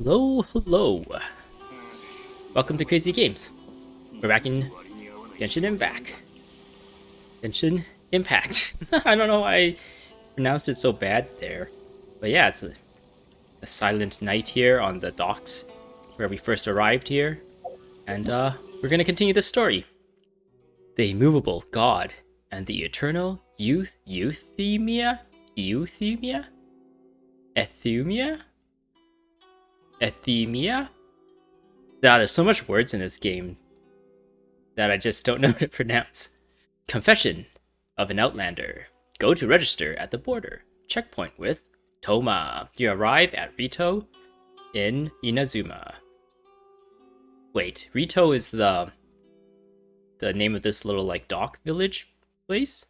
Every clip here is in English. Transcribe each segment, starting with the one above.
Hello, hello. Welcome to Crazy Games. We're back in Genshin Impact. Genshin Impact. I don't know why I pronounced it so bad there. But yeah, it's a silent night here on the docks where we first arrived here. And we're gonna continue the story. The Immovable God and the Eternal Euthymia? Euthymia? Euthymia? Euthymia? Ah, there's so much words in this game that I just don't know how to pronounce. Confession of an Outlander. Go to register at the border. Checkpoint with Thoma. You arrive at Ritou in Inazuma. Wait, Ritou is the name of this little like dock village place?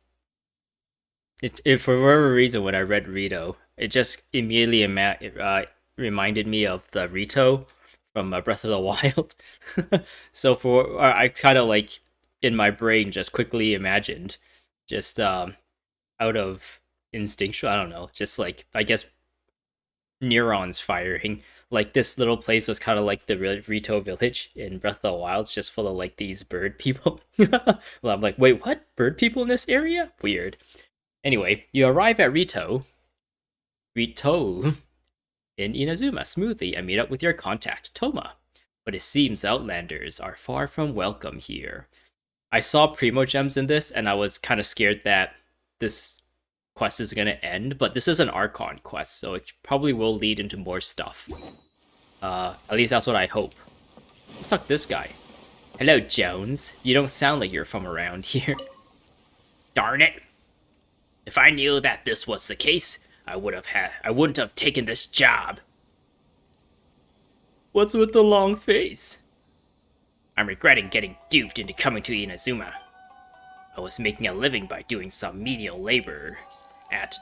It for whatever reason when I read Ritou, it just immediately reminded me of the Ritou from Breath of the Wild. So I kind of like in my brain just quickly imagined, just out of instinctual, I don't know, just like I guess neurons firing. Like this little place was kind of like the Ritou village in Breath of the Wild, it's just full of like these bird people. Well, I'm like, wait, what? Bird people in this area? Weird. Anyway, you arrive at Ritou in Inazuma smoothly and meet up with your contact, Thoma. But it seems Outlanders are far from welcome here. I saw Primo Gems in this, and I was kind of scared that this quest is going to end, but this is an Archon quest, so it probably will lead into more stuff. At least that's what I hope. Let's talk to this guy. Hello, Jones. You don't sound like you're from around here. Darn it. If I knew that this was the case, I wouldn't have taken this job. What's with the long face? I'm regretting getting duped into coming to Inazuma. I was making a living by doing some menial labor at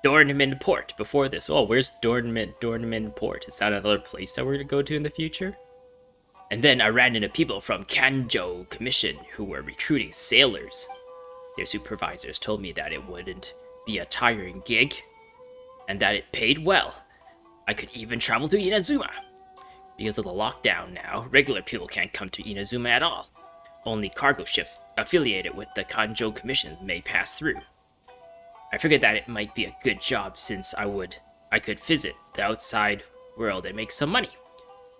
Dornman Port before this. Oh, where's Dornman Port? Is that another place that we're gonna go to in the future? And then I ran into people from Kanjo Commission who were recruiting sailors. Their supervisors told me that it wouldn't be a tiring gig, and that it paid well. I could even travel to Inazuma. Because of the lockdown now, regular people can't come to Inazuma at all. Only cargo ships affiliated with the Kanjo Commission may pass through. I figured that it might be a good job since I could visit the outside world and make some money.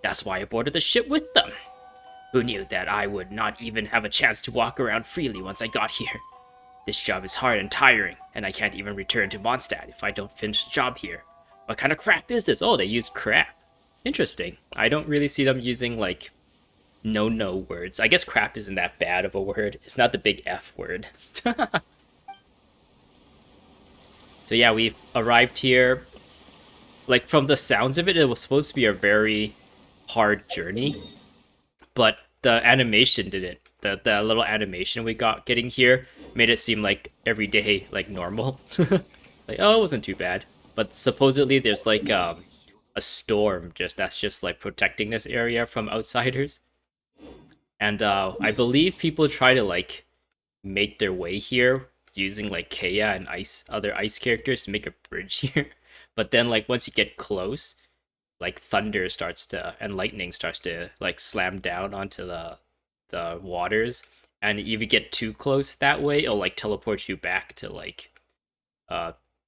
That's why I boarded the ship with them. Who knew that I would not even have a chance to walk around freely once I got here? This job is hard and tiring, and I can't even return to Mondstadt if I don't finish the job here. What kind of crap is this? Oh, they use crap. Interesting. I don't really see them using, like, no words. I guess crap isn't that bad of a word. It's not the big F word. So yeah, we've arrived here. Like, from the sounds of it, it was supposed to be a very hard journey. But the animation didn't. The little animation we got getting here made it seem like every day, like, normal. Like, oh, it wasn't too bad. But supposedly there's, like, a storm that's just like protecting this area from outsiders, and I believe people try to like make their way here using like Kea and other ice characters to make a bridge here. But then like once you get close, like thunder starts to and lightning starts to like slam down onto the waters, and if you get too close that way, it'll like teleport you back to like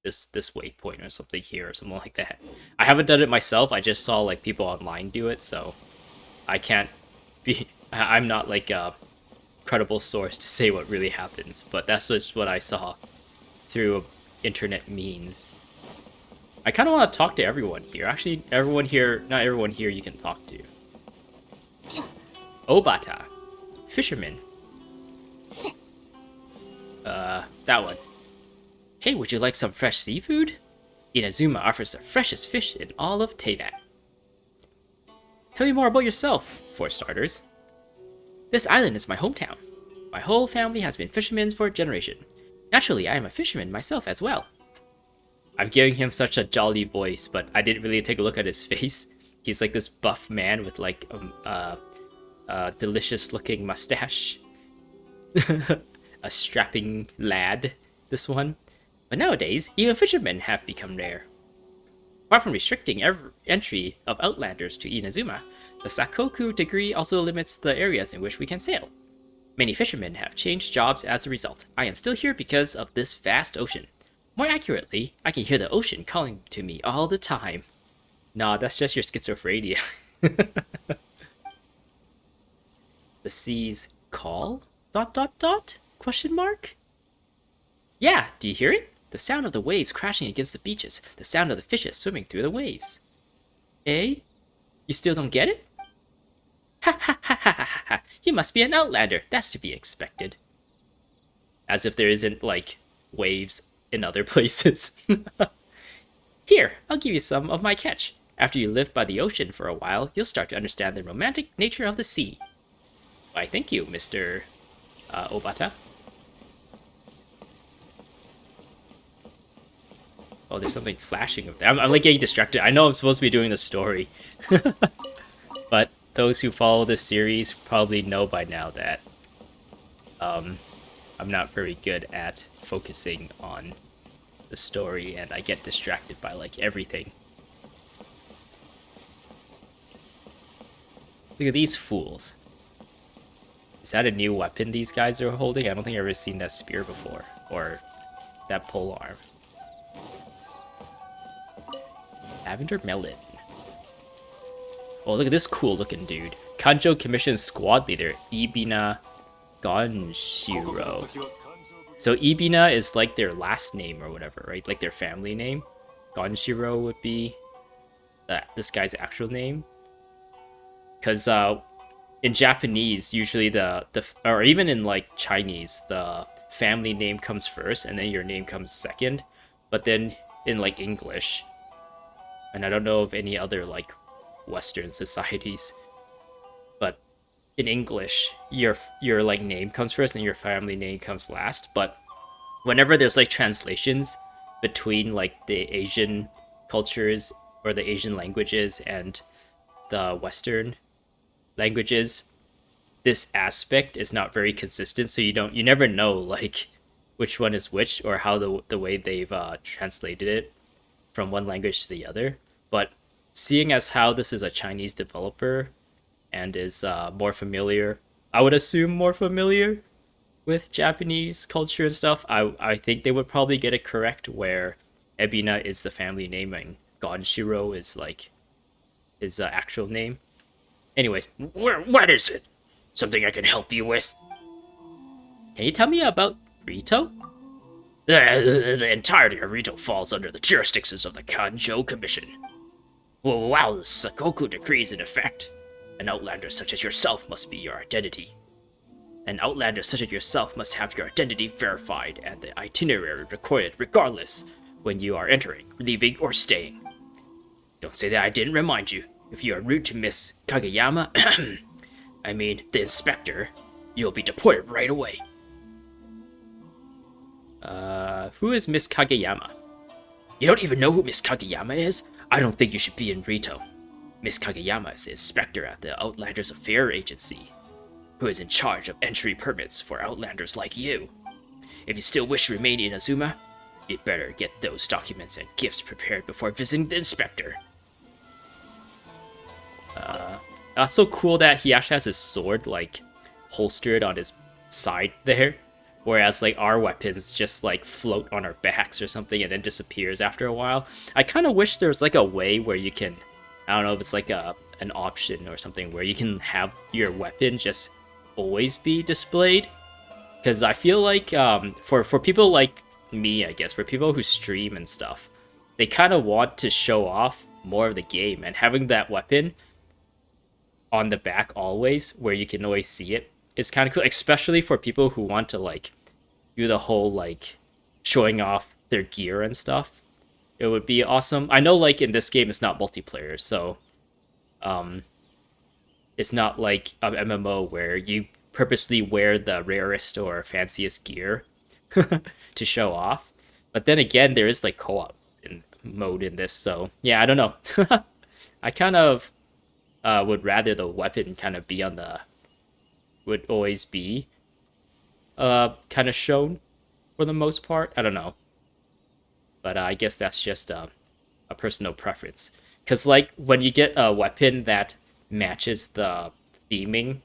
this waypoint or something here or something like that. I haven't done it myself. I just saw like people online do it, so I can't be. I'm not like a credible source to say what really happens, but that's just what I saw through internet means. I kind of want to talk to everyone here. Actually, everyone here, not everyone here, you can talk to. Obata, fisherman. That one. Hey, would you like some fresh seafood? Inazuma offers the freshest fish in all of Teyvat. Tell me more about yourself, for starters. This island is my hometown. My whole family has been fishermen for a generation. Naturally, I am a fisherman myself as well. I'm giving him such a jolly voice, but I didn't really take a look at his face. He's like this buff man with like a delicious looking mustache. A strapping lad, this one. But nowadays, even fishermen have become rare. Apart from restricting entry of outlanders to Inazuma, the Sakoku decree also limits the areas in which we can sail. Many fishermen have changed jobs as a result. I am still here because of this vast ocean. More accurately, I can hear the ocean calling to me all the time. Nah, that's just your schizophrenia. The seas call? Dot dot dot? Question mark? Yeah, do you hear it? The sound of the waves crashing against the beaches, the sound of the fishes swimming through the waves. Eh? You still don't get it? Ha ha ha ha ha ha! You must be an outlander, that's to be expected. As if there isn't, like, waves in other places. Here, I'll give you some of my catch. After you live by the ocean for a while, you'll start to understand the romantic nature of the sea. Why, thank you, Mr. Obata. Oh, there's something flashing over there. I'm like getting distracted. I know I'm supposed to be doing the story. But those who follow this series probably know by now that I'm not very good at focusing on the story, and I get distracted by like everything. Look at these fools. Is that a new weapon these guys are holding? I don't think I've ever seen that spear before. Or that polearm. Lavender Melon. Oh, look at this cool looking dude. Kanjo Commission Squad Leader, Ibina Gonshiro. So Ibina is like their last name or whatever, right? Like their family name. Gonshiro would be this guy's actual name. Because in Japanese, usually or even in like Chinese, the family name comes first and then your name comes second. But then in like English, and I don't know of any other like Western societies, but in English, your like name comes first and your family name comes last. But whenever there's like translations between like the Asian cultures or the Asian languages and the Western languages, this aspect is not very consistent, so you never know like which one is which or how the way they've translated it from one language to the other. But seeing as how this is a Chinese developer and is more familiar, I would assume more familiar with Japanese culture and stuff, I think they would probably get it correct where Ebina is the family name and Gonshiro is like his actual name. Anyways, what is it? Something I can help you with? Can you tell me about Ritou? The entirety of Ritou falls under the jurisdictions of the Kanjo Commission. Well, while the Sakoku decree is in effect, an outlander such as yourself must be your identity. An outlander such as yourself must have your identity verified and the itinerary recorded regardless when you are entering, leaving, or staying. Don't say that I didn't remind you. If you are rude to Miss Kageyama, I mean, the inspector, you'll be deported right away. Who is Miss Kageyama? You don't even know who Miss Kageyama is? I don't think you should be in Ritou. Miss Kageyama is the inspector at the Outlanders Affair Agency, who is in charge of entry permits for outlanders like you. If you still wish to remain in Inazuma, you'd better get those documents and gifts prepared before visiting the inspector. That's so cool that he actually has his sword, like, holstered on his side there. Whereas, like, our weapons just, like, float on our backs or something and then disappears after a while. I kind of wish there was, like, a way where you can... I don't know if it's, like, an option or something where you can have your weapon just always be displayed. Because I feel like, for people like me, I guess, for people who stream and stuff, they kind of want to show off more of the game. And having that weapon on the back always, where you can always see it, is kind of cool, especially for people who want to like do the whole like showing off their gear and stuff. It would be awesome. I know like in this game it's not multiplayer, so it's not like an MMO where you purposely wear the rarest or fanciest gear to show off. But then again, there is like co-op mode in this, so yeah, I don't know. I kind of would rather the weapon kind of be on the would always be kind of shown for the most part. I don't know, but I guess that's just a a personal preference. Because like when you get a weapon that matches the theming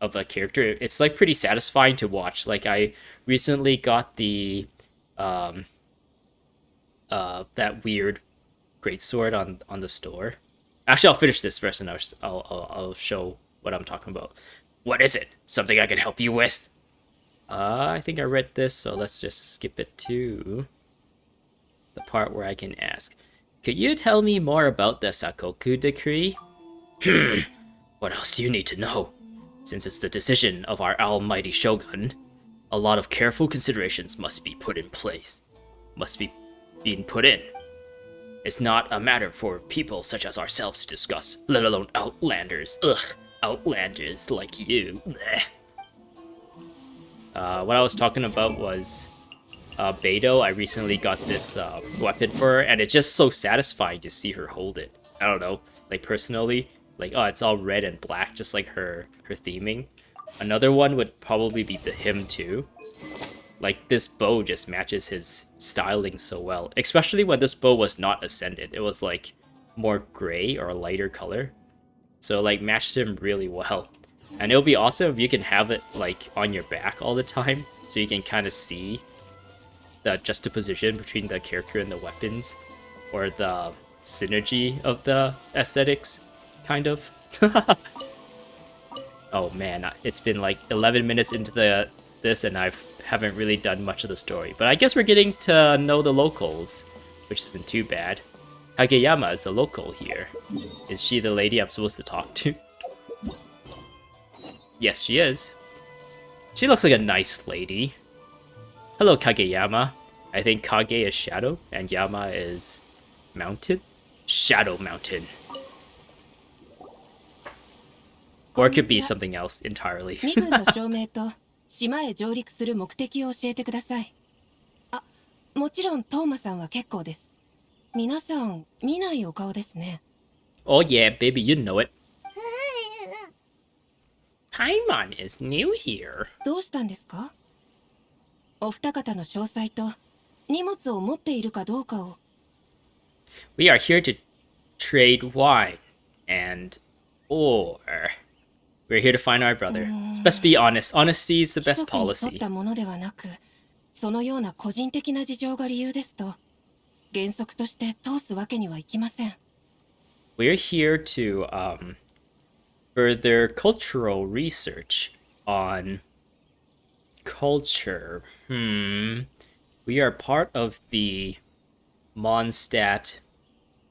of a character, it's like pretty satisfying to watch. Like I recently got the um that weird greatsword on the store. Actually, I'll finish this first, and I'll show what I'm talking about. What is it? Something I can help you with? I think I read this, so let's just skip it to the part where I can ask. Could you tell me more about the Sakoku decree? What else do you need to know? Since it's the decision of our almighty shogun, a lot of careful considerations must be put in place. Must be being put in. It's not a matter for people such as ourselves to discuss, let alone outlanders. Ugh, outlanders like you. Bleh. What I was talking about was Beidou. I recently got this weapon for her, and it's just so satisfying to see her hold it. I don't know, like personally, like oh, it's all red and black, just like her theming. Another one would probably be the him too. Like this bow just matches his styling so well, especially when this bow was not ascended. It was like more gray or a lighter color, so like matched him really well. And it'll be awesome if you can have it like on your back all the time, so you can kind of see the juxtaposition between the character and the weapons, or the synergy of the aesthetics, kind of. Oh man, it's been like 11 minutes into this, and I haven't really done much of the story. But I guess we're getting to know the locals, which isn't too bad. Kageyama is the local here. Is she the lady I'm supposed to talk to? Yes, she is. She looks like a nice lady. Hello, Kageyama. I think Kage is Shadow, and Yama is Mountain? Shadow Mountain. Or it could be something else entirely. 身分の証明と島へ上陸する目的を教えてください。あ、もちろんトーマさんは結構です。皆さん見ないお顔ですね。Oh yeah, baby, you know it. Paimon is new here. どうしたんですか？お二方の詳細と荷物を持っているかどうかを。We are here to trade wine and or we're here to find our brother. Best be honest. Honesty is the best 規則に沿 policy. ったものではなく、そのような個人的な事情が理由ですと、原則として通すわけにはいきません。We're here to further cultural research on culture. We are part of the Mondstadt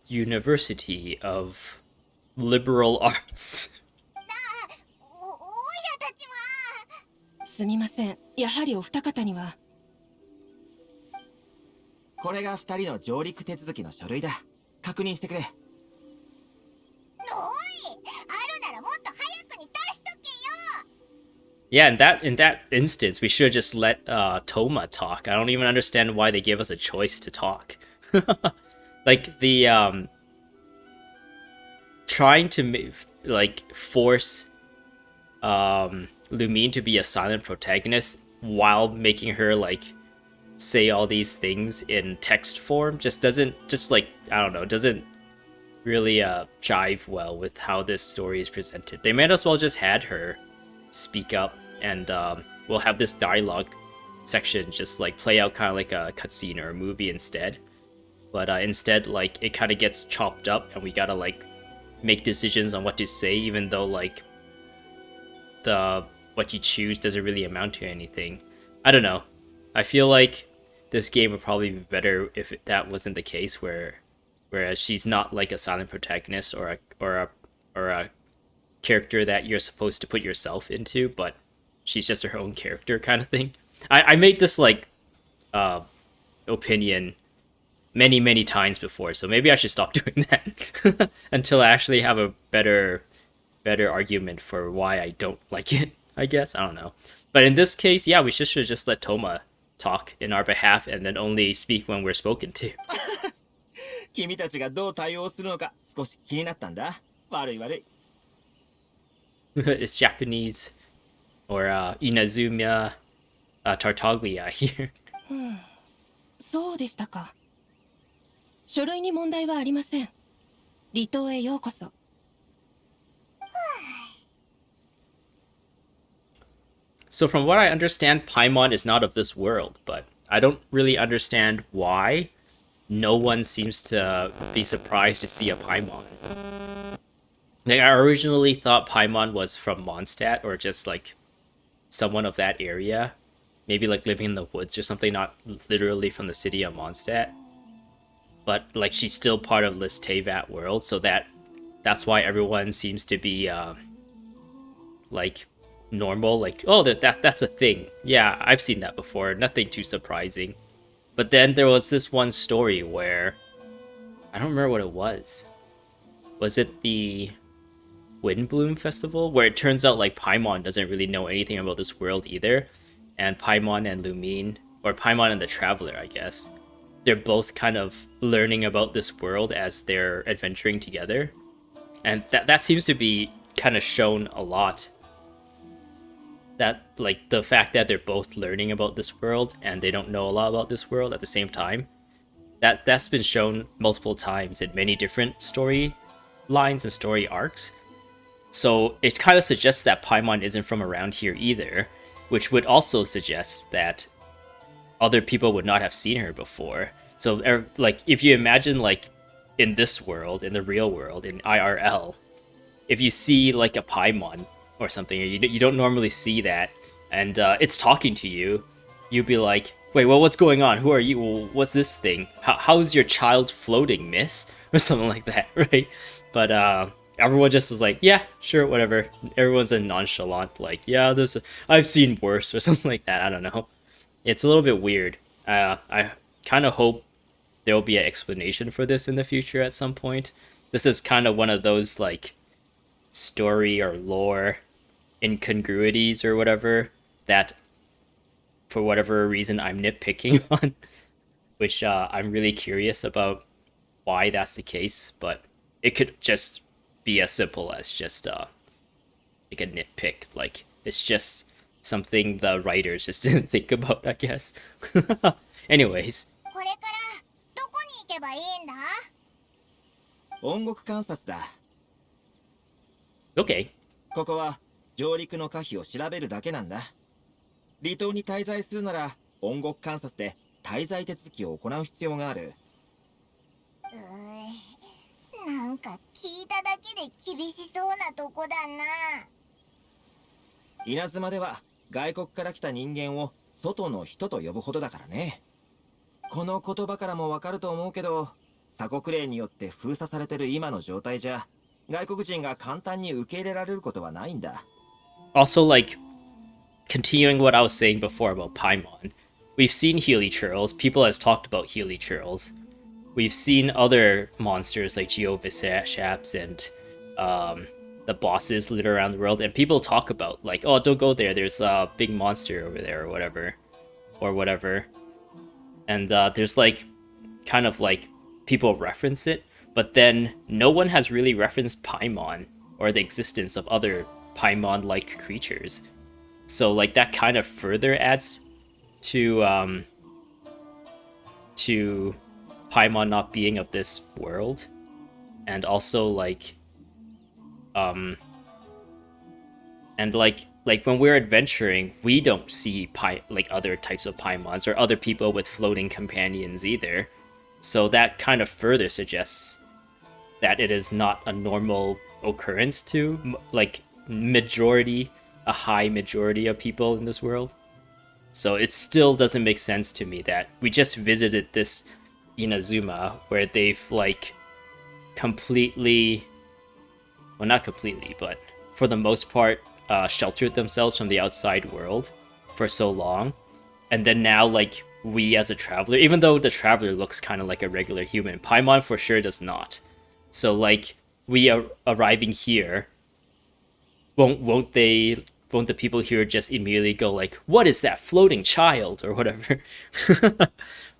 University of Liberal Arts. すみません。やはりお二方には。これが二人の上陸手続きの書類だ。確認してくれ。Yeah, in that instance, we should have just let Thoma talk. I don't even understand why they gave us a choice to talk. Like the trying to like force Lumine to be a silent protagonist while making her like say all these things in text form just doesn't I don't know, doesn't really jive well with how this story is presented. They might as well just had her speak up, and we'll have this dialogue section just like play out kind of like a cutscene or a movie instead. But instead, like it kind of gets chopped up, and we gotta like make decisions on what to say, even though like what you choose doesn't really amount to anything. I don't know. I feel like this game would probably be better if that wasn't the case, whereas she's not like a silent protagonist or a character that you're supposed to put yourself into, but she's just her own character kind of thing. I made this like opinion many times before, so maybe I should stop doing that until I actually have a better argument for why I don't like it, I guess. I don't know. But in this case, yeah, we should just let Thoma talk in our behalf and then only speak when we're spoken to. 君たちがどう対応するのか少し気になったんだ。悪い。It's Japanese or Inazuma Tartaglia here. そうでしたか。書類に問題はありません。離島へようこそ。So from what I understand, Paimon is not of this world, but I don't really understand why no one seems to be surprised to see a Paimon. Like, I originally thought Paimon was from Mondstadt, or just like someone of that area. Maybe like living in the woods or something, not literally from the city of Mondstadt. But like she's still part of this Tevat world, so that's why everyone seems to be like normal, like, oh, that's a thing. Yeah, I've seen that before. Nothing too surprising. But then there was this one story where I don't remember what it was. Was it the Windbloom Festival, where it turns out like Paimon doesn't really know anything about this world either, and Paimon and Lumine, or Paimon and the Traveler, I guess, they're both kind of learning about this world as they're adventuring together, and that seems to be kind of shown a lot. That like the fact that they're both learning about this world and they don't know a lot about this world at the same time, that's been shown multiple times in many different story lines and story arcs. So it kind of suggests that Paimon isn't from around here either, which would also suggest that other people would not have seen her before. So like if you imagine like in this world, in the real world, in IRL, if you see like a Paimon or something, you don't normally see that, and it's talking to you, you'd be like, wait, well, what's going on? Who are you? Well, what's this thing? How's your child floating, miss? Or something like that, right? But everyone just was like, yeah, sure, whatever. Everyone's a nonchalant, like, yeah, I've seen worse, or something like that. I don't know. It's a little bit weird. I kind of hope there will be an explanation for this in the future at some point. This is kind of one of those like story or lore incongruities or whatever that for whatever reason I'm nitpicking on, which I'm really curious about why that's the case, but it could just be as simple as just like a nitpick, like it's just something the writers just didn't think about, I guess. Anyways, これからどこに行けばいいんだ？音楽観察だ。 okay. ここは上陸の可否を調べるだけなんだ。離島に滞在するなら音楽観察で滞在手続きを行う必要がある。なんか聞いただけで厳しそうなとこだな。稲妻では外国から来た人間を外の人と呼ぶほどだからね。この言葉からもわかると思うけど、鎖国令によって封鎖されてる今の状態じゃ、外国人が簡単に受け入れられることはないんだ。Also, like, continuing what I was saying before about Paimon, we've seen Healy Churls. People has talked about Healy Churls. We've seen other monsters like Geovishaps and the bosses litter around the world, and people talk about like, oh, don't go there. There's a big monster over there, or whatever. And there's like, kind of like people reference it, but then no one has really referenced Paimon or the existence of other Paimon-like creatures. So like that kind of further adds to Paimon not being of this world, and also like and like when we're adventuring, we don't see like other types of Paimons or other people with floating companions either. So that kind of further suggests that it is not a normal occurrence to like a high majority of people in this world. So it still doesn't make sense to me that we just visited this Inazuma where they've like completely, well, not completely, but for the most part sheltered themselves from the outside world for so long, and then now like we as a traveler, even though the traveler looks kind of like a regular human, Paimon for sure does not. So like we are arriving here, won't the people here just immediately go like, what is that floating child or whatever?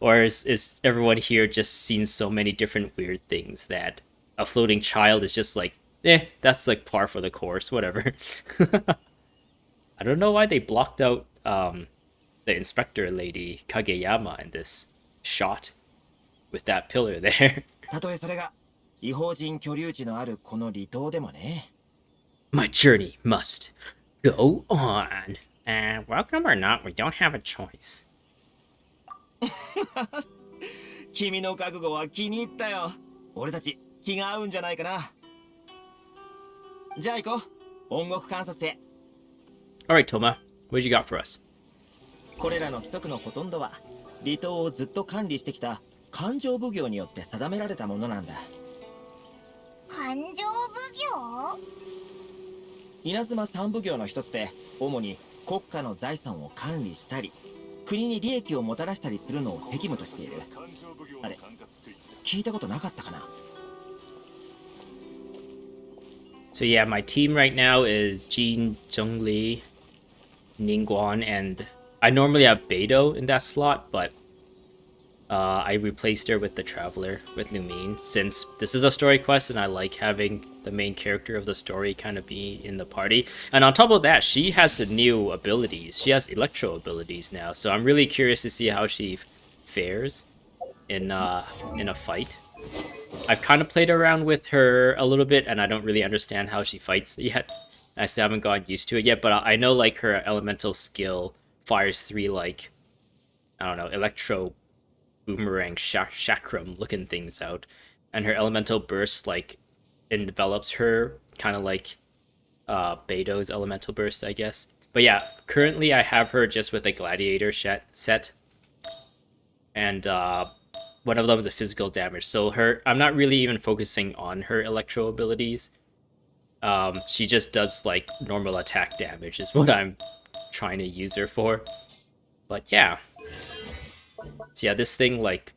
Or is everyone here just seen so many different weird things that a floating child is just like, that's like par for the course, whatever. I don't know why they blocked out the inspector lady Kageyama in this shot. with that pillar there. たとえそれが異邦人居留地のあるこの離島でもね。 My journey must go on. Welcome or not, we don't have a choice. 君の覚悟は気に入ったよ。俺たち気が合うんじゃないかな。じゃあ行こう。音楽観察へ。 Alright, Thoma, what you got for us? これらの規則のほとんどは離島をずっと管理してきた勘定奉行によって定められたものなんだ。勘定奉行？稲妻三奉行の一つで、主に国家の財産を管理したり国に利益をもたらしたりするのを責務としている。あれ、聞いたことなかったかな。 So yeah, my team right now is Jin, Zhongli, Ningguan, and I normally have Beidou in that slot, but I replaced her with the Traveler, with Lumine, since this is a story quest and I like having the main character of the story kind of be in the party. And on top of that, she has the new abilities. She has Electro abilities now, so I'm really curious to see how she fares in a fight. I've kind of played around with her a little bit, and I don't really understand how she fights yet. I still haven't gotten used to it yet, but I know like her elemental skill fires 3 like, I don't know, electro boomerang chakram looking things out, and her elemental burst like envelops her kind of like Beidou's elemental burst, I guess. But yeah, currently I have her just with a gladiator set, and one of them is a physical damage. So I'm not really even focusing on her electro abilities. She just does like normal attack damage is what I'm trying to use her for. But yeah. So yeah, this thing like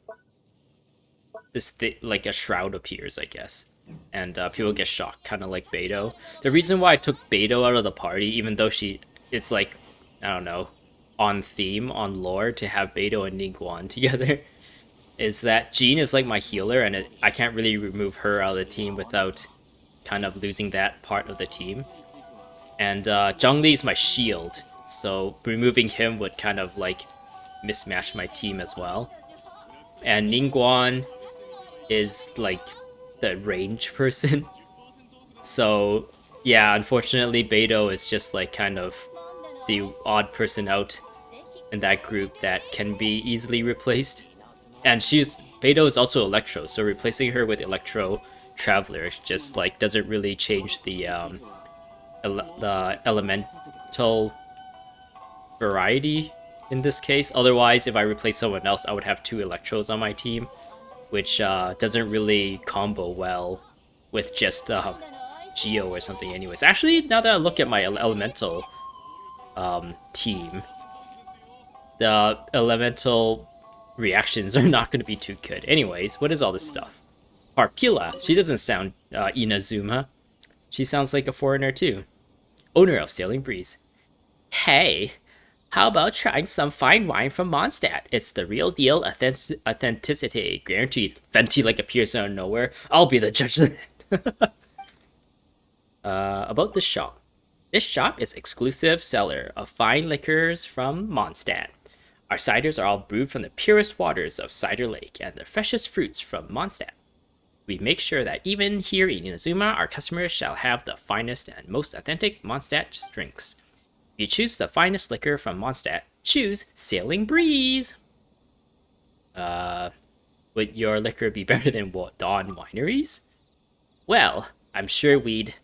like a shroud appears, I guess. And people get shocked, kind of like Beidou. The reason why I took Beidou out of the party, even though it's like, I don't know, on theme, on lore, to have Beidou and Ningguan together, is that Jean is like my healer, and I can't really remove her out of the team without kind of losing that part of the team. And Zhongli is my shield, so removing him would kind of like mismatch my team as well. And Ningguan is like the range person. So yeah, unfortunately Beidou is just like kind of the odd person out in that group that can be easily replaced. And Beidou is also Electro, so replacing her with Electro Traveler just like doesn't really change the elemental variety in this case. Otherwise, if I replace someone else, I would have 2 Electros on my team, which doesn't really combo well with just Geo or something anyways. Actually, now that I look at my elemental team, the elemental reactions are not going to be too good. Anyways, what is all this stuff? Harpila. She doesn't sound Inazuma. She sounds like a foreigner too. Owner of Sailing Breeze. Hey, how about trying some fine wine from Mondstadt? It's the real deal, authenticity, guaranteed. Venti like appears out of nowhere. I'll be the judge of that. About this shop. This shop is exclusive seller of fine liquors from Mondstadt. Our ciders are all brewed from the purest waters of Cider Lake and the freshest fruits from Mondstadt. We make sure that even here in Inazuma, our customers shall have the finest and most authentic Mondstadt drinks. If you choose the finest liquor from Mondstadt, choose Sailing Breeze! Would your liquor be better than Dawn Wineries? Well, I'm sure we'd...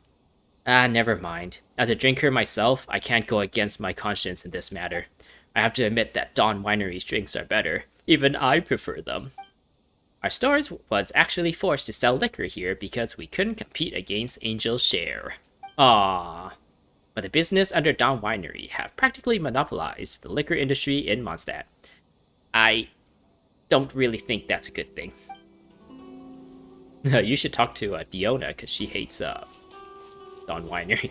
never mind. As a drinker myself, I can't go against my conscience in this matter. I have to admit that Dawn Winery's drinks are better. Even I prefer them. Our stores was actually forced to sell liquor here because we couldn't compete against Angel's Share. Ah, but the business under Dawn Winery have practically monopolized the liquor industry in Mondstadt. I don't really think that's a good thing. You should talk to Diona because she hates Dawn Winery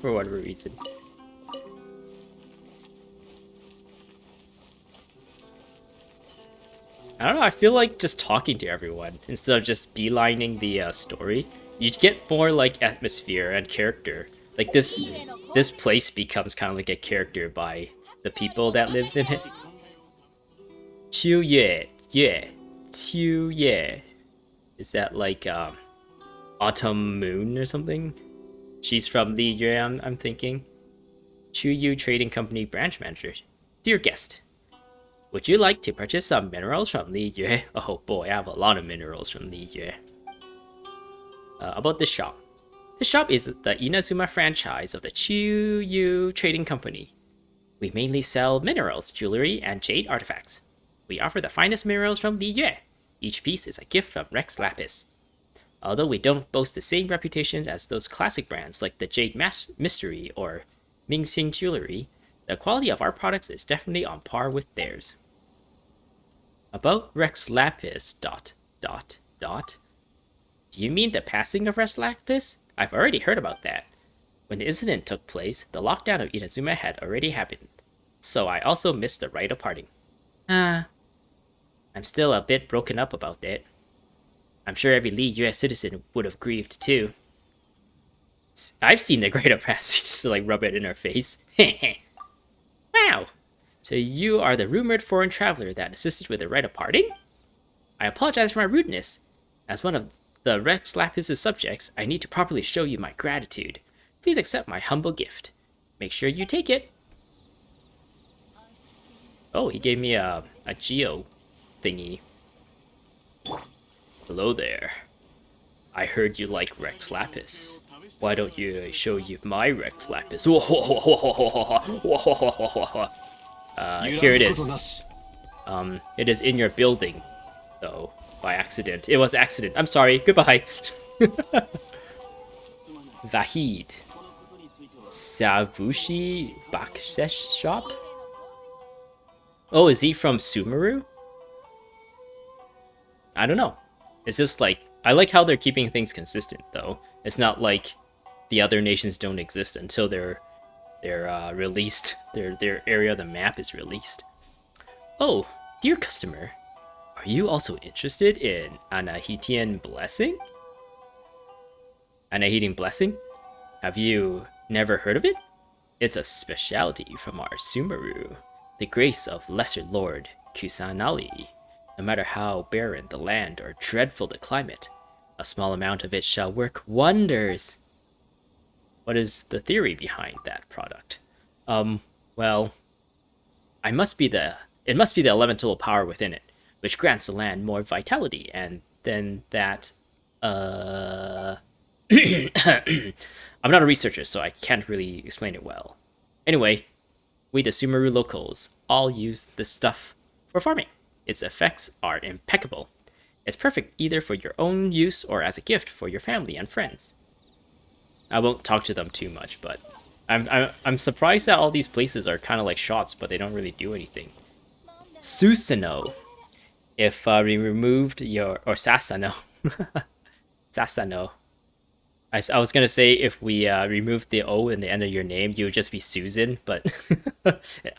for whatever reason. I don't know, I feel like just talking to everyone instead of just beelining the story. You get more like atmosphere and character. Like this place becomes kind of like a character by the people that lives in it. 秋月月 Yue. Is that like Autumn Moon or something? She's from Li Yue, I'm thinking. Yu Trading Company branch manager. Dear guest, would you like to purchase some minerals from Li Yue? Oh boy, I have a lot of minerals from Li Yue. About this shop. The shop is the Inazuma franchise of the Yu Trading Company. We mainly sell minerals, jewelry, and jade artifacts. We offer the finest minerals from Li Yue. Each piece is a gift from Rex Lapis. Although we don't boast the same reputation as those classic brands like the Jade Mystery or Mingxing Jewelry, the quality of our products is definitely on par with theirs. About Rex Lapis... Do you mean the passing of Rex Lapis? I've already heard about that. When the incident took place, the lockdown of Inazuma had already happened, so I also missed the rite of parting. I'm still a bit broken up about that. I'm sure every Li Yue citizen would have grieved too. I've seen the Great Passage just to like rub it in her face. Wow! So you are the rumored foreign traveler that assisted with the rite of parting? I apologize for my rudeness. As one of the Rex Lapis' subjects, I need to properly show you my gratitude. Please accept my humble gift. Make sure you take it. Oh, he gave me a geo thingy. Hello there. I heard you like Rex Lapis. Why don't you show you my Rex Lapis? Here it is. It is in your building, though, by accident. It was accident. I'm sorry. Goodbye. Vahid. Savushi Bakshesh shop? Oh, is he from Sumeru? I don't know. It's just like, I like how they're keeping things consistent, though. It's not like the other nations don't exist until they're released. Their area of the map is released. Oh, dear customer, are you also interested in Anahitian Blessing? Anahitian Blessing? Have you never heard of it? It's a specialty from our Sumeru, the grace of Lesser Lord Kusanali. No matter how barren the land or dreadful the climate, a small amount of it shall work wonders. What is the theory behind that product? Well, it must be the elemental power within it, which grants the land more vitality, and then that, I'm not a researcher, so I can't really explain it well. Anyway, we the Sumeru locals all use this stuff for farming. Its effects are impeccable. It's perfect either for your own use or as a gift for your family and friends. I won't talk to them too much, but I'm surprised that all these places are kind of like shots, but they don't really do anything. Susanoo. If we removed your... Or Sasano. Sasano. I was gonna say if we removed the O in the end of your name, you would just be Susan, but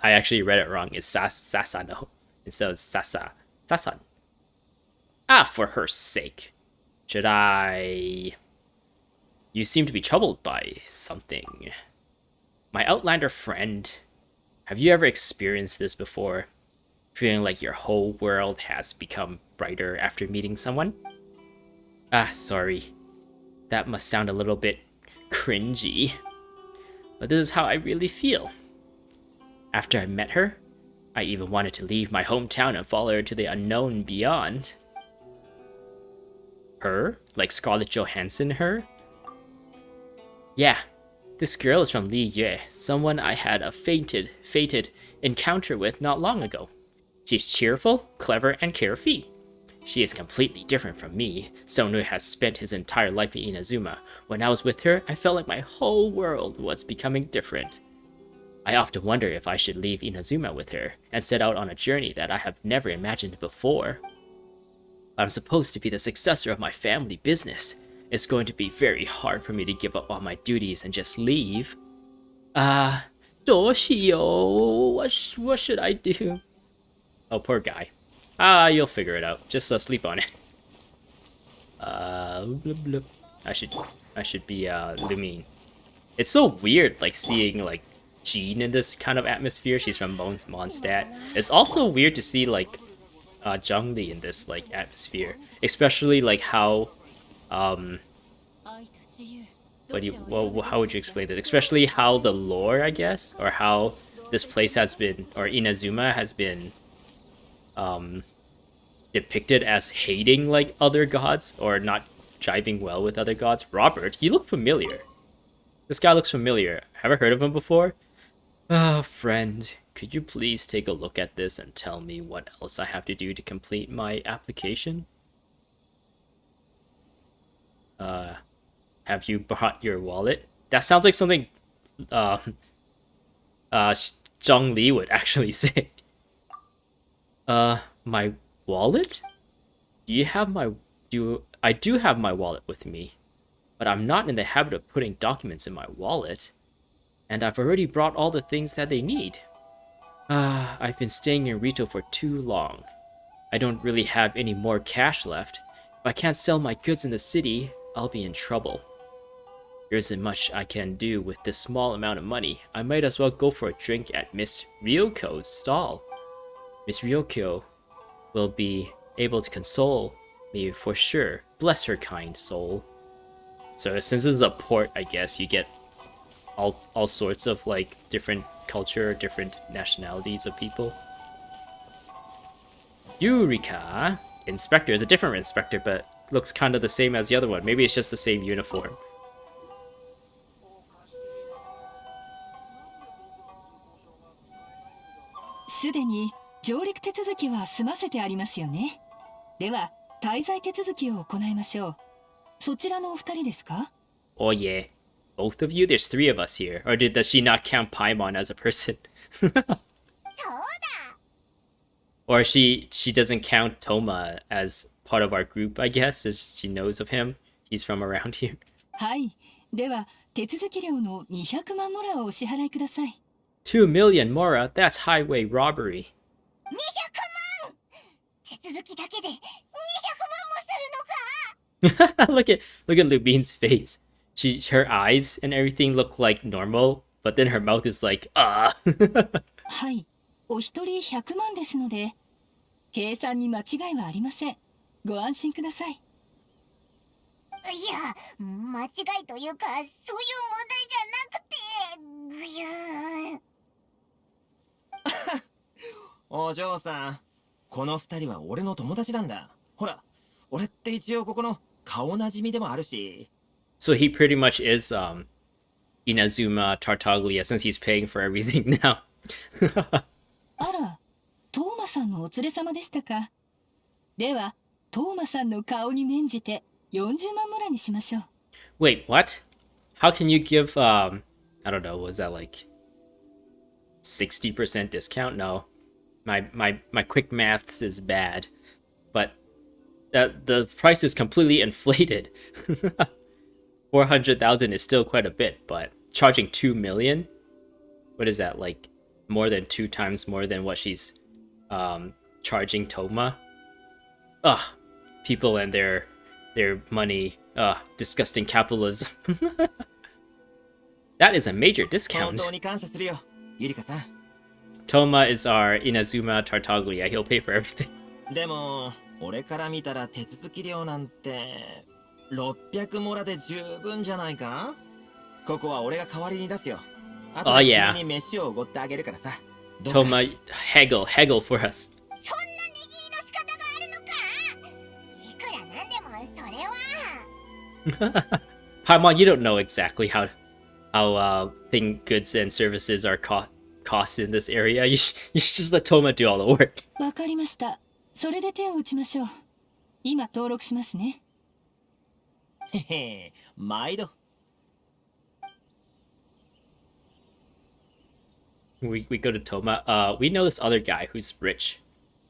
I actually read it wrong. It's Sasano instead of Sasan. Ah, for her sake. Should I... You seem to be troubled by something. My Outlander friend, have you ever experienced this before? Feeling like your whole world has become brighter after meeting someone? Ah, sorry. That must sound a little bit cringy. But this is how I really feel. After I met her, I even wanted to leave my hometown and follow her to the unknown beyond. Her? Like Scarlett Johansson her? Yeah, this girl is from Li Yue, someone I had a fated encounter with not long ago. She's cheerful, clever, and carefree. She is completely different from me. Sonu has spent his entire life in Inazuma. When I was with her, I felt like my whole world was becoming different. I often wonder if I should leave Inazuma with her and set out on a journey that I have never imagined before. I'm supposed to be the successor of my family business. It's going to be very hard for me to give up all my duties and just leave. Doshio, what should I do? Oh, poor guy. You'll figure it out. Just sleep on it. Blub, blub. I should be Lumine. It's so weird, like seeing like Jean in this kind of atmosphere. She's from Mondstadt. It's also weird to see like Zhongli in this like atmosphere, especially like how how would you explain it? Especially how the lore, I guess, or how this place has been, or Inazuma has been depicted as hating like other gods or not jiving well with other gods. Robert, you look familiar. This guy looks familiar. Have I heard of him before? Ah, friend, could you please take a look at this and tell me what else I have to do to complete my application? Have you brought your wallet? That sounds like something Zhong Li would actually say. My wallet? I do have my wallet with me, but I'm not in the habit of putting documents in my wallet, and I've already brought all the things that they need. I've been staying in Ritou for too long. I don't really have any more cash left. If I can't sell my goods in the city, I'll be in trouble. There isn't much I can do with this small amount of money. I might as well go for a drink at Miss Ryoko's stall. Miss Ryoko will be able to console me for sure. Bless her kind soul. So since this is a port, I guess you get all sorts of like different culture, different nationalities of people. Eureka! Inspector is a different inspector, but looks kind of the same as the other one. Maybe it's just the same uniform. すでに上陸手続きは済ませてありますよね。では滞在手続きを行いましょう。そちらのお二人ですか？ Oh yeah. Both of you? There's three of us here. Or does she not count Paimon as a person? そうだ Or she doesn't count Thoma as part of our group, I guess, as she knows of him. He's from around here. はい。では手続き料の200万モラをお支払いください。 2 million Mora? That's highway robbery. 200万手続きだけで200万もするのか look at Lumine's face. Her eyes and everything look like normal, but then her mouth is like, はい。お一人100万ですので、計算に間違いはありません。ご安心ください。いや間違いというかそういう問題じゃなくてぐゆーお嬢さん、この二人は俺の友達なんだ。ほら、俺って一応ここの顔なじみでもあるし。So he pretty much is Inazuma Tartaglia since he's paying for everything now. あら、トーマさんのお連れ様でしたか。では、トーマさんの顔に免じて40万モラにしましょう。Wait, what? How can you give I don't know, was that like 60% discount? No. My quick maths is bad. But the price is completely inflated. 400,000 is still quite a bit, but charging 2 million? What is that, like more than 2 times more than what she's charging Thoma? Ugh, people and their money. Disgusting capitalism. That is a major 本 discount. 当に感謝するよ、ゆりかさん。 Thoma is our Inazuma Tartaglia. He'll pay for everything. でも、俺から見たら手続き料なんて600モラで十分じゃないか？ここは俺が代わりに出すよ。あと Oh で yeah. 君に飯をおごってあげるからさ。どうか Thoma, haggle for us. そんな値切りの仕方があるのかいくらなんでもそれは Paimon, you don't know exactly how goods and services are cost in this area. You should just let Thoma do all the work. わかりました。それで手を打ちましょう。今登録しますね。へへ、毎度。We go to Thoma. We know this other guy who's rich.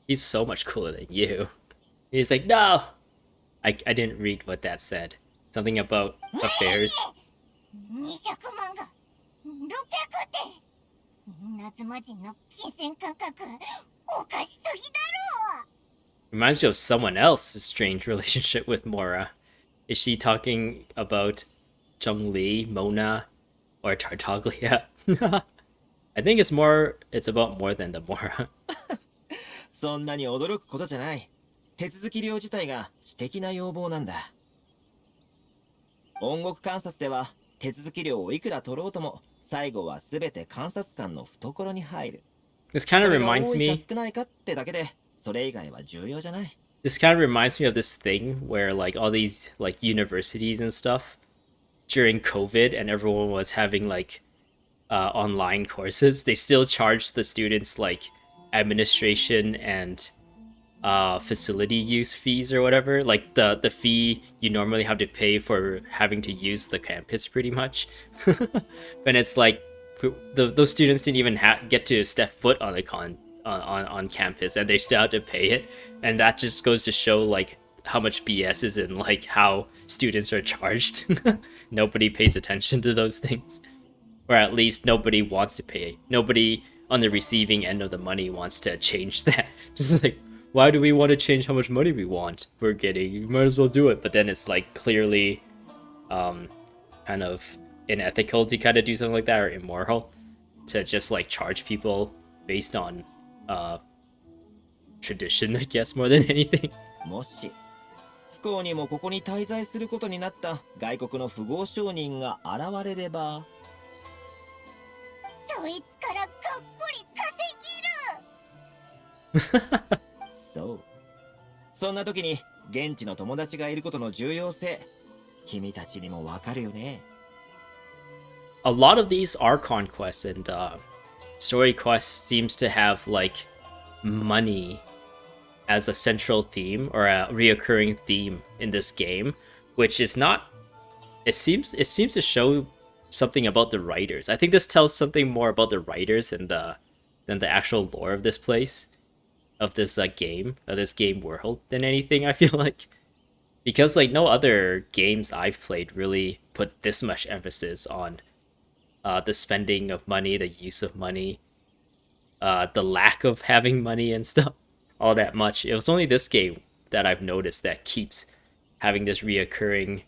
He's so much cooler than you. He's like, no! I didn't read what that said. Something about affairs. 200万が600って稲妻人の金銭感覚おかしすぎだろ Reminds you of someone else's strange relationship with Mora. Is she talking about Zhongli, Mona, or Tartaglia? I think it's about more than the Mora. そんなに驚くことじゃない。手続き料自体が私的な要望なんだ。音楽観察では手続き料をいくら取ろうとも最後は全て監察官の懐に入る。 This kind そ of れが reminds 多いか me. 少ないかってだけでそれ以外は重要じゃない。 This kind of reminds me of this thing where like all these like universities and stuff during COVID and everyone was having like online courses. They still charge the students like administration and facility use fees or whatever, like the fee you normally have to pay for having to use the campus pretty much. And it's like those students didn't even get to step foot on on campus and they still have to pay it, and that just goes to show like how much BS is in like how students are charged. Nobody pays attention to those things, or at least nobody wants to pay. Nobody on the receiving end of the money wants to change that. Just like, why do we want to change how much money we want we're getting? You might as well do it. But then it's like clearly kind of unethical to kind of do something like that, or immoral to just like charge people based on tradition, I guess, more than anything. もし不幸にもここに滞在することになった外国の富豪商人が現れれば、そいつからがっぽり稼げる。そう。そんな時に現地の友達がいることの重要性、君たちにもわかるよね。A lot of these Archon quests and story quests seems to have like money as a central theme or a reoccurring theme in this game, which is not. It seems to show something about the writers. I think this tells something more about the writers than the actual lore of this place, of this game, of this game world than anything. I feel like, because like no other games I've played really put this much emphasis on the spending of money, the use of money, the lack of having money and stuff, all that much. It was only this game that I've noticed that keeps having this reoccurring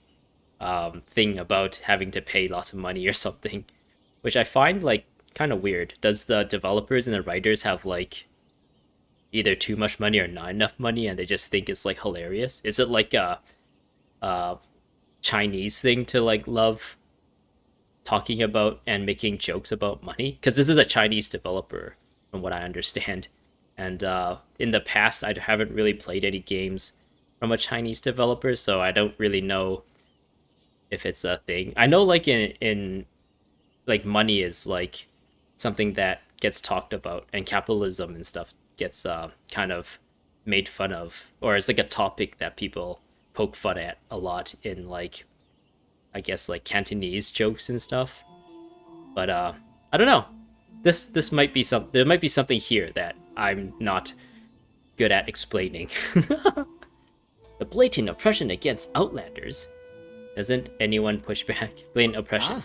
thing about having to pay lots of money or something, which I find like kind of weird. Does the developers and the writers have like either too much money or not enough money and they just think it's like hilarious? Is it like a Chinese thing to like love talking about and making jokes about money? Because this is a Chinese developer from what I understand, and in the past I haven't really played any games from a Chinese developer, so I don't really know if it's a thing. I know like in like money is like something that gets talked about, and capitalism and stuff gets kind of made fun of, or it's like a topic that people poke fun at a lot in like, I guess like Cantonese jokes and stuff. But I don't know. This might be there might be something here that I'm not good at explaining. The blatant oppression against outlanders. Doesn't anyone push back? Blatant oppression.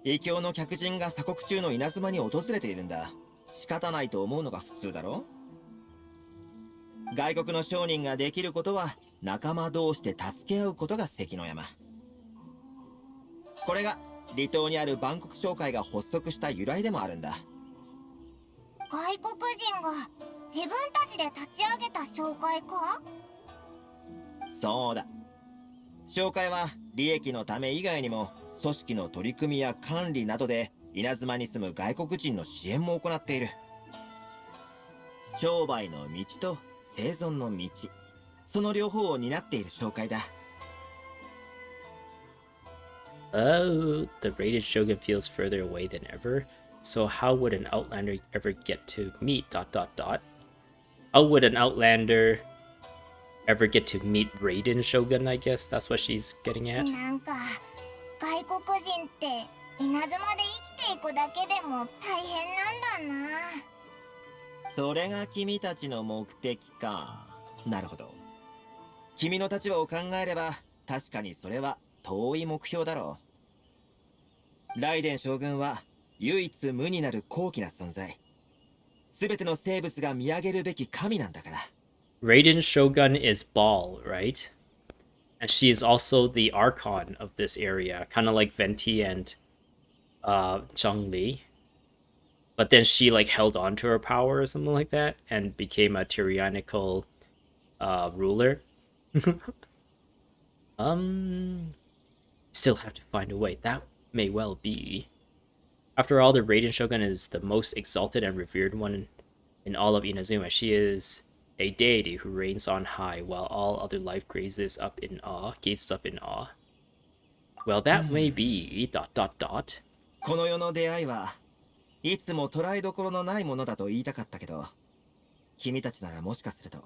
異教の客人が鎖国中の稲妻に訪れているんだ。仕方ないと思うのが普通だろ。外国の商人ができることは仲間同士で助け合うことが関の山。これが離島にある万国商会が発足した由来でもあるんだ。外国人が自分たちで立ち上げた商会か？そうだ。商会は利益のため以外にも組織の取り組みや管理などで稲妻に住む外国人の支援も行っている。商売の道と生存の道、その両方を担っている商会だ。Oh, the raided shogun feels further away than ever. So how would an outlander ever get to meet ... How would an outlander ever get to meet Raiden Shogun, I guess that's what she's getting at. なんか外国人って稲妻で生きていくだけでも大変なんだな。それが君たちの目的か。なるほど。君の立場を考えれば確かにそれは遠い目標だろう。ライデン将軍は唯一無二なる高貴な存在。すべての生物が見上げるべき神なんだから。Raiden Shogun is Baal, right? And she is also the Archon of this area, kind of like Venti and Zhongli. but then she like held on to her power or something like that and became a tyrannical ruler. Still have to find a way. That may well be. After all, the Raiden Shogun is the most exalted and revered one in all of Inazuma. She is a deity who reigns on high, while all other life gazes up in awe. Well, that may be... ... この世の出会いはいつも捉えどころのないものだと言いたかったけど、君たちならもしかすると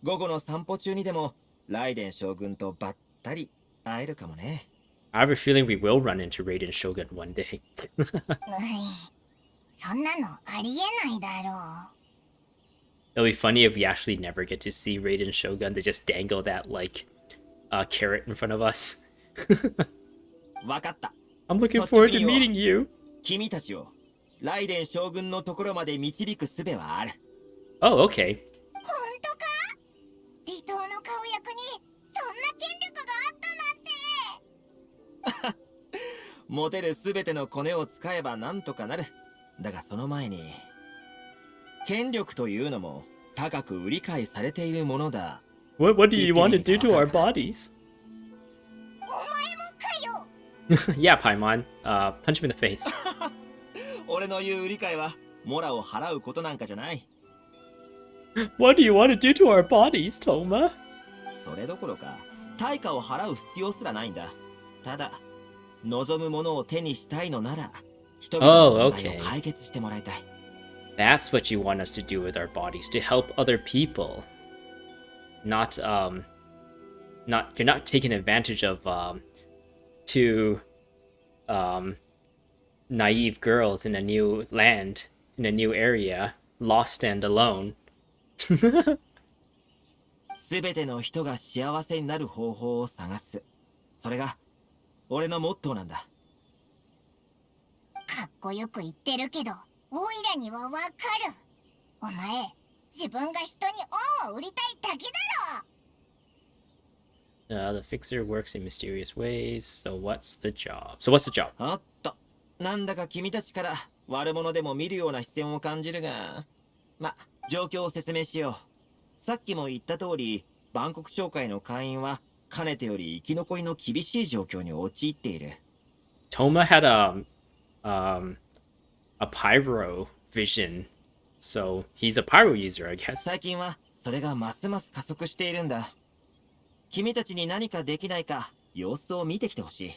午後の散歩中にでもライデン将軍とばったり会えるかもね。I have a feeling we will run into Raiden Shogun one day. そんなのありえないだろ It'll be funny if we actually never get to see Raiden Shogun. They just dangle that, like, carrot in front of us. わかった。 I'm looking forward to meeting you. 君たちをライデン将軍のところまで導く術はある。 Oh, okay. う。本当か？離島の顔役にそんな権力があったなんて。持てるすべてのコネを使えばなんとかなる。だがその前に権力というのも高く売り買いされているものだ。 What do you want to do to our bodies? お前もかよ。Yeah, Paimon. Punch me in the face. 俺の言う売り買いはモラを払うことなんかじゃない。 What do you want to do to our bodies, Thoma? それどころか対価を払う必要すらないんだ。ただ望むものを手にしたいのなら人々の問題を解決してもらいたい。 That's what you want us to do with our bodies, to help other people. Not you're not taking advantage of two naive girls in a new land, in a new area, lost and alone. すべての人が幸せになる方法を探す。それが俺のモットーなんだ。かっこよく言ってるけど、オイラにはわかる。お前、自分が人に恩を売りたいだけだろ。The fixer works in mysterious ways, so what's the job? So what's the job? おっと、なんだか君たちから悪者でも見るような視線を感じるが、ま、状況を説明しよう。さっきも言った通り、万国商会の会員はかねてより生き残りの厳しい状況に陥っている。Thoma had a pyro vision, so he's a pyro user, I guess. 最近はそれがますます加速しているんだ。君たちに何かできないか様子を見てきてほしい。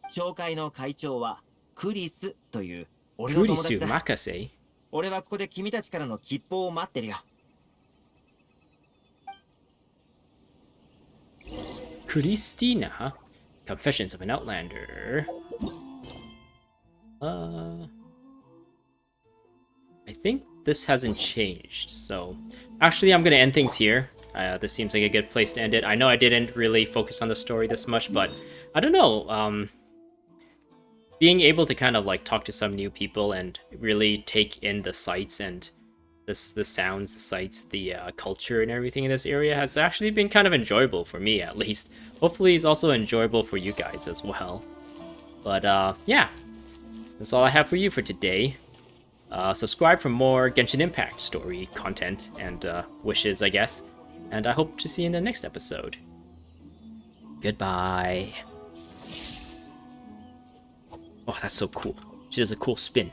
商会の会長はクリスという俺の友達 Kurisu だ。 Makase. 俺はここで君たちからの吉報を待ってるよ。 Christina, Confessions of an Outlander. I think this hasn't changed, so actually I'm gonna end things here. This seems like a good place to end it. I know I didn't really focus on the story this much, but I don't know. Being able to kind of like talk to some new people and really take in the sights and the sounds, the sights, the culture and everything in this area has actually been kind of enjoyable for me, at least. Hopefully it's also enjoyable for you guys as well. But yeah, that's all I have for you for today. Subscribe for more Genshin Impact story content and wishes, I guess. And I hope to see you in the next episode. Goodbye. Oh, that's so cool. She does a cool spin.